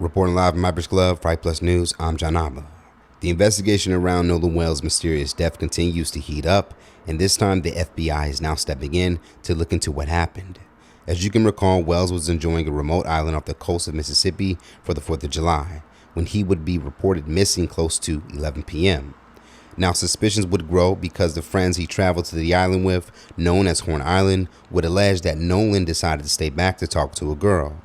Reporting live from Myers Glove, Fight Plus News, I'm John Abba. The investigation around Nolan Wells' mysterious death continues to heat up, and this time the FBI is now stepping in to look into what happened. As you can recall, Wells was enjoying a remote island off the coast of Mississippi for the 4th of July, when he would be reported missing close to 11 p.m. Now, suspicions would grow because the friends he traveled to the island with, known as Horn Island, would allege that Nolan decided to stay back to talk to a girl.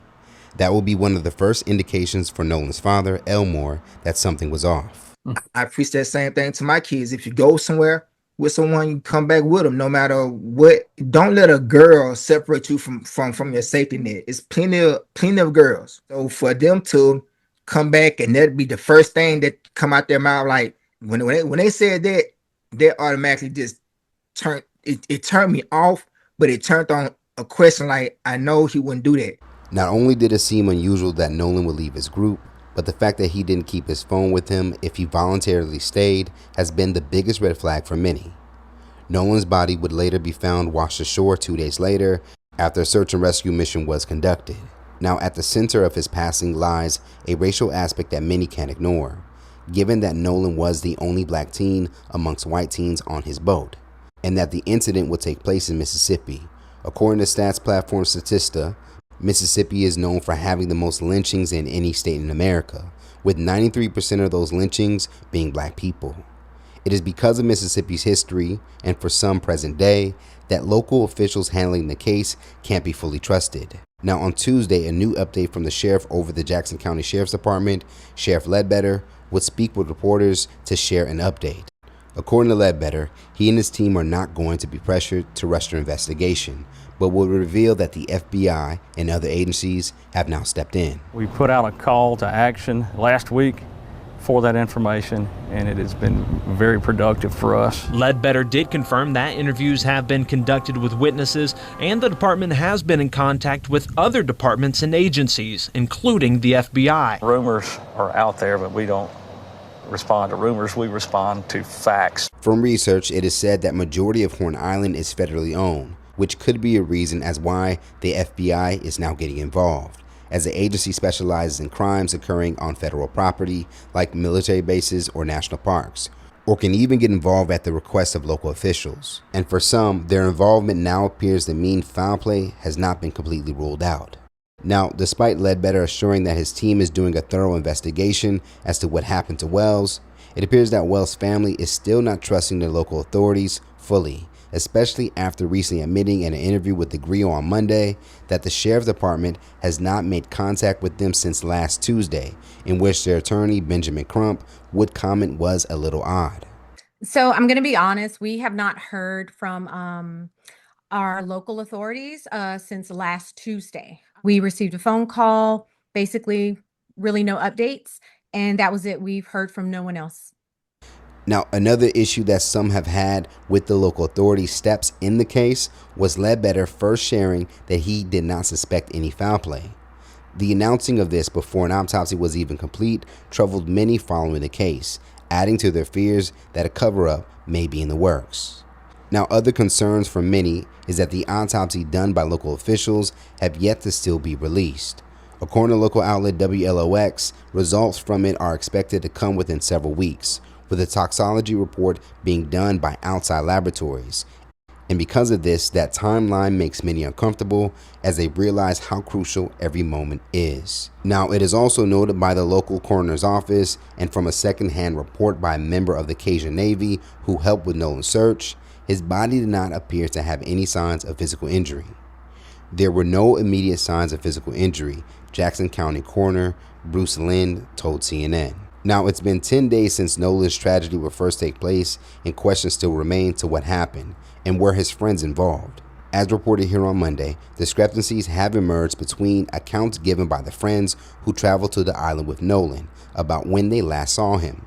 That will be one of the first indications for Nolan's father, Elmore, that something was off. I preach that same thing to my kids. If you go somewhere with someone, you come back with them, no matter what. Don't let a girl separate you from your safety net. It's plenty of girls. So for them to come back and that'd be the first thing that come out their mouth, like when they said that, they automatically just turned it turned me off, but it turned on a question like, I know he wouldn't do that. Not only did it seem unusual that Nolan would leave his group, but the fact that he didn't keep his phone with him if he voluntarily stayed has been the biggest red flag for many. Nolan's body would later be found washed ashore 2 days later after a search and rescue mission was conducted. Now, at the center of his passing lies a racial aspect that many can't ignore, given that Nolan was the only black teen amongst white teens on his boat, and that the incident would take place in Mississippi. According to stats platform Statista, Mississippi is known for having the most lynchings in any state in America, with 93% of those lynchings being black people. It is because of Mississippi's history, and for some present day, that local officials handling the case can't be fully trusted. Now, on Tuesday, a new update from the sheriff over the Jackson County Sheriff's Department, Sheriff Ledbetter, would speak with reporters to share an update. According to Ledbetter, he and his team are not going to be pressured to rush their investigation, but will reveal that the FBI and other agencies have now stepped in. We put out a call to action last week for that information, and it has been very productive for us. Ledbetter did confirm that interviews have been conducted with witnesses, and the department has been in contact with other departments and agencies, including the FBI. Rumors are out there, but we don't respond to rumors, we respond to facts. From research, it is said that majority of Horn Island is federally owned, which could be a reason as why the FBI is now getting involved, as the agency specializes in crimes occurring on federal property like military bases or national parks, or can even get involved at the request of local officials. And for some, their involvement now appears to mean foul play has not been completely ruled out. Now, despite Ledbetter assuring that his team is doing a thorough investigation as to what happened to Wells, it appears that Wells' family is still not trusting the local authorities fully, especially after recently admitting in an interview with the Griot on Monday that the sheriff's department has not made contact with them since last Tuesday, in which their attorney, Benjamin Crump, would comment was a little odd. So I'm going to be honest, we have not heard from our local authorities since last Tuesday. We received a phone call, basically really no updates, and that was it. We've heard from no one else. Now, another issue that some have had with the local authorities' steps in the case was Ledbetter first sharing that he did not suspect any foul play. The announcing of this before an autopsy was even complete troubled many following the case, adding to their fears that a cover-up may be in the works. Now, other concerns for many is that the autopsy done by local officials have yet to still be released. According to local outlet WLOX, results from it are expected to come within several weeks, with a toxicology report being done by outside laboratories. And because of this, that timeline makes many uncomfortable as they realize how crucial every moment is. Now, it is also noted by the local coroner's office and from a second-hand report by a member of the Cajun Navy who helped with Nolan's search, his body did not appear to have any signs of physical injury. There were no immediate signs of physical injury, Jackson County Coroner Bruce Lind told CNN. Now, it's been 10 days since Nolan's tragedy would first take place, and questions still remain to what happened and were his friends involved. As reported here on Monday, discrepancies have emerged between accounts given by the friends who traveled to the island with Nolan about when they last saw him.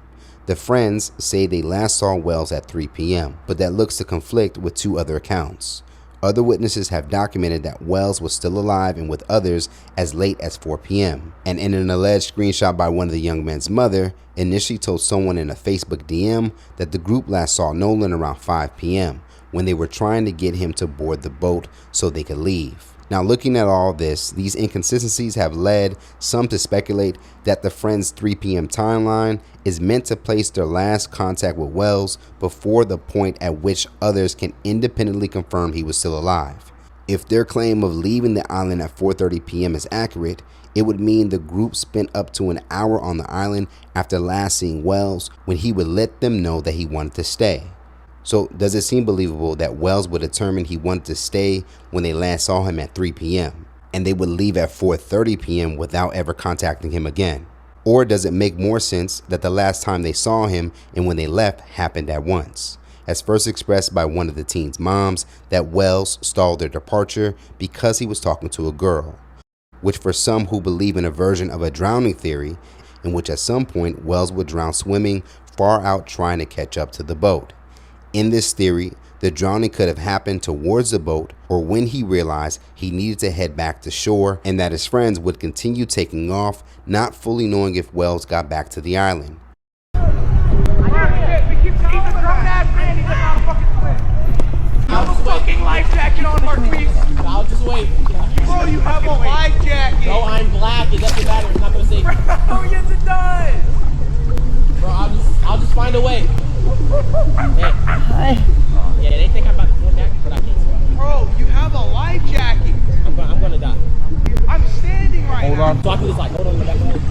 The friends say they last saw Wells at 3 p.m., but that looks to conflict with two other accounts. Other witnesses have documented that Wells was still alive and with others as late as 4 p.m. And in an alleged screenshot by one of the young men's mother, initially told someone in a Facebook DM that the group last saw Nolan around 5 p.m. when they were trying to get him to board the boat so they could leave. Now, looking at all this, these inconsistencies have led some to speculate that the friend's 3 p.m. timeline is meant to place their last contact with Wells before the point at which others can independently confirm he was still alive. If their claim of leaving the island at 4:30 p.m. is accurate, it would mean the group spent up to an hour on the island after last seeing Wells, when he would let them know that he wanted to stay. So does it seem believable that Wells would determine he wanted to stay when they last saw him at 3 p.m. and they would leave at 4:30 p.m. without ever contacting him again? Or does it make more sense that the last time they saw him and when they left happened at once, as first expressed by one of the teens' moms, that Wells stalled their departure because he was talking to a girl, which for some who believe in a version of a drowning theory, in which at some point Wells would drown swimming far out trying to catch up to the boat. In this theory, the drowning could have happened towards the boat or when he realized he needed to head back to shore, and that his friends would continue taking off, not fully knowing if Wells got back to the island. I have a fucking life jacket on, Marquise. I'll just wait. Bro, you have a life jacket. No, I'm black. It doesn't matter. It's not gonna say. Bro, yes it does. Bro, I'll just find a way. Hey. Hi. Yeah, they think I'm about to go back, but I can't swim. Bro, you have a life jacket. I'm gonna die. I'm standing right Hold now. on. So I can just like hold on to the back of my head.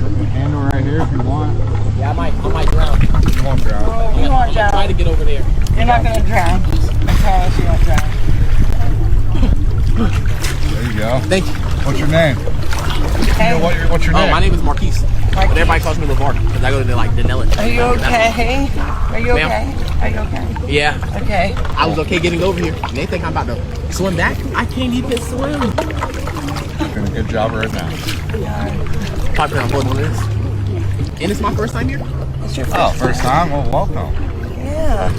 Put your handle right here if you want. Yeah, I might drown. You won't drown. I'm gonna try to get over there. You're not gonna drown. I promise you won't drown. There you go. Thank you. What's your name? Hey, What's your name? Oh, my name is Marquise. But everybody calls me LeVar because I go to like Denellen. are you okay? Are you okay? Ma'am? Are you okay? Yeah. Okay. I was okay getting over here. And they think I'm about to swim back. I can't even swim. Doing a good job right now. Probably not more than this. And it's my first time here. It's your Oh, first time? Well, welcome. Yeah.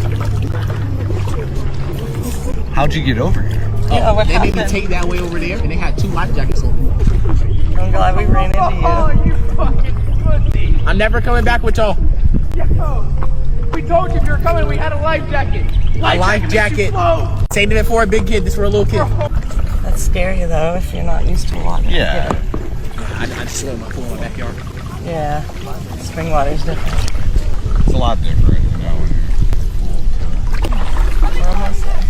How'd you get over here? Yeah, what They made me happened? take that way over there, and they had 2 life jackets on. I'm glad we ran into Oh, you. you fucking pussy. I'm never coming back with y'all. Yo, we told you if you were coming, we had a life jacket. A life makes you jacket. float. Same thing for a big kid. This for a little kid. That's scary though if you're not used to water. Yeah. I just swim my pool in my backyard. Yeah. Spring water's different. It's a lot different, you know, when We're almost there.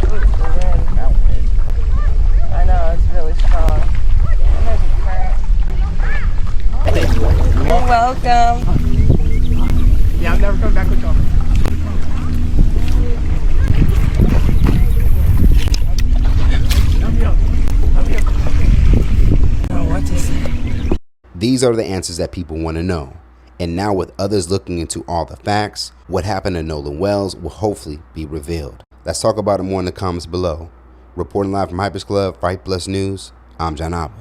Ooh, it's the wind. you're out windy. I know, it's really strong. And there's a current. You're welcome. Yeah, I'm never coming back with y'all. I don't know what to say. These are the answers that people want to know. And now with others looking into all the facts, what happened to Nolan Wells will hopefully be revealed. Let's talk about it more in the comments below. Reporting live from Hypers Club, Fight Plus News, I'm John Abba.